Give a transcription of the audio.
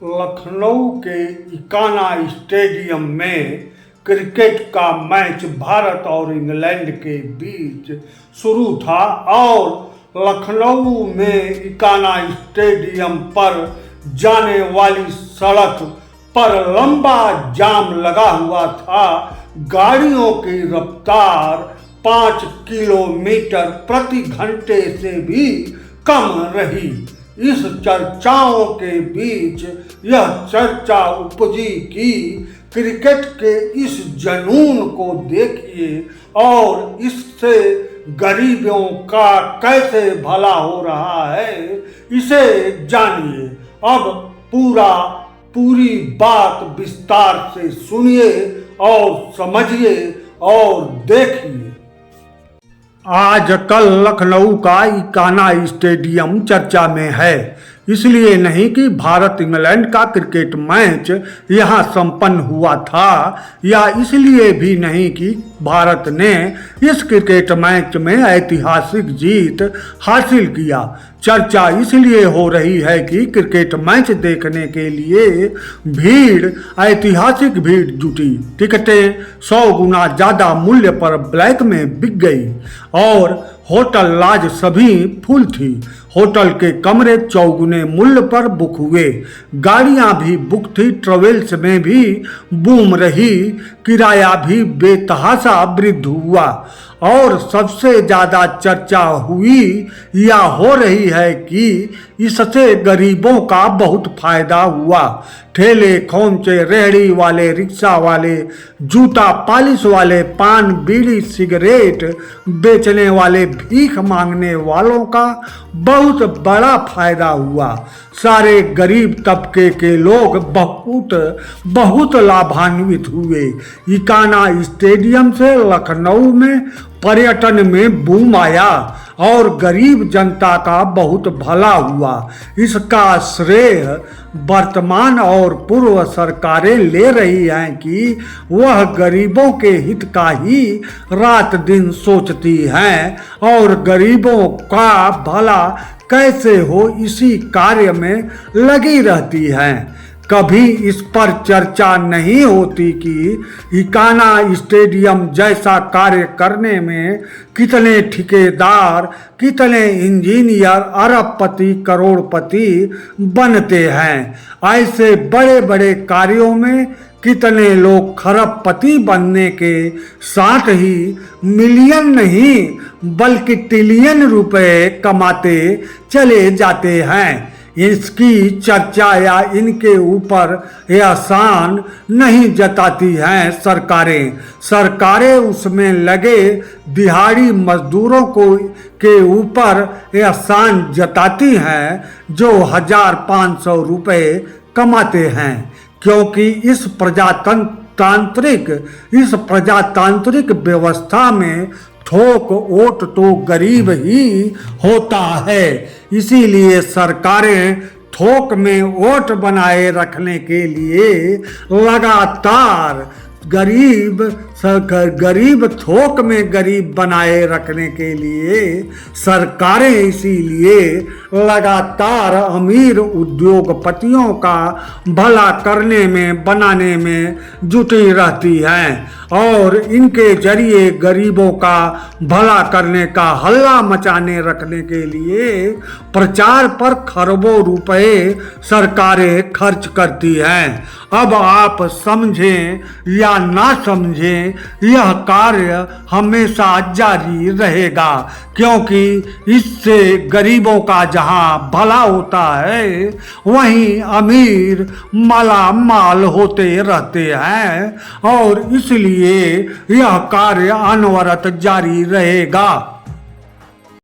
लखनऊ के इकाना स्टेडियम में क्रिकेट का मैच भारत और इंग्लैंड के बीच शुरू था और लखनऊ में इकाना स्टेडियम पर जाने वाली सड़क पर लंबा जाम लगा हुआ था। गाड़ियों की रफ्तार 5 किलोमीटर प्रति घंटे से भी कम रही। इस चर्चाओं के बीच यह चर्चा उपजी कि क्रिकेट के इस जुनून को देखिए और इससे गरीबों का कैसे भला हो रहा है, इसे जानिए। अब पूरी बात विस्तार से सुनिए और समझिए और देखिए। आजकल लखनऊ का इकाना स्टेडियम चर्चा में है, इसलिए नहीं कि भारत इंग्लैंड का क्रिकेट मैच यहाँ संपन्न हुआ था, या इसलिए भी नहीं कि भारत ने इस क्रिकेट मैच में ऐतिहासिक जीत हासिल किया। चर्चा इसलिए हो रही है कि क्रिकेट मैच देखने के लिए ऐतिहासिक भीड़ जुटी। टिकटें 100 गुना ज़्यादा मूल्य पर ब्लैक में बिक गई और होटल लाज सभी फुल थी। होटल के कमरे 4 गुने मूल्य पर बुक हुए। गाड़ियां भी बुक थी। ट्रेवल्स में भी बूम रही। किराया भी बेतहाशा वृद्धि हुआ और सबसे ज़्यादा चर्चा हुई या हो रही है कि इससे गरीबों का बहुत फायदा हुआ। ठेले खोमचे, रेहड़ी वाले, रिक्शा वाले, जूता पॉलिश वाले, पान बीड़ी सिगरेट बेचने वाले, भीख मांगने वालों का बहुत बड़ा फायदा हुआ। सारे गरीब तबके के लोग बहुत लाभान्वित हुए। इकाना स्टेडियम से लखनऊ में पर्यटन में बूम आया और गरीब जनता का बहुत भला हुआ। इसका श्रेय वर्तमान और पूर्व सरकारें ले रही हैं कि वह गरीबों के हित का ही रात दिन सोचती हैं और गरीबों का भला कैसे हो इसी कार्य में लगी रहती हैं। कभी इस पर चर्चा नहीं होती कि इकाना स्टेडियम जैसा कार्य करने में कितने ठेकेदार, कितने इंजीनियर अरबपति करोड़पति बनते हैं। ऐसे बड़े बड़े कार्यों में कितने लोग खरबपति बनने के साथ ही मिलियन नहीं बल्कि ट्रिलियन रुपए कमाते चले जाते हैं। इसकी चर्चा या इनके ऊपर एहसान नहीं जताती हैं सरकारें उसमें लगे दिहाड़ी मजदूरों के ऊपर एहसान जताती हैं जो 1500 रुपए कमाते हैं, क्योंकि इस प्रजातांत्रिक व्यवस्था में थोक वोट तो गरीब ही होता है। इसीलिए सरकारें थोक में वोट बनाए रखने के लिए लगातार गरीब थोक में गरीब बनाए रखने के लिए सरकारें इसीलिए लगातार अमीर उद्योगपतियों का भला करने में बनाने में जुटी रहती हैं और इनके जरिए गरीबों का भला करने का हल्ला मचाने रखने के लिए प्रचार पर खरबों रुपए सरकारें खर्च करती हैं। अब आप समझें या ना समझें, यह कार्य हमेशा जारी रहेगा, क्योंकि इससे गरीबों का जहां भला होता है वहीं अमीर मालामाल होते रहते हैं और इसलिए यह कार्य अनवरत जारी रहेगा।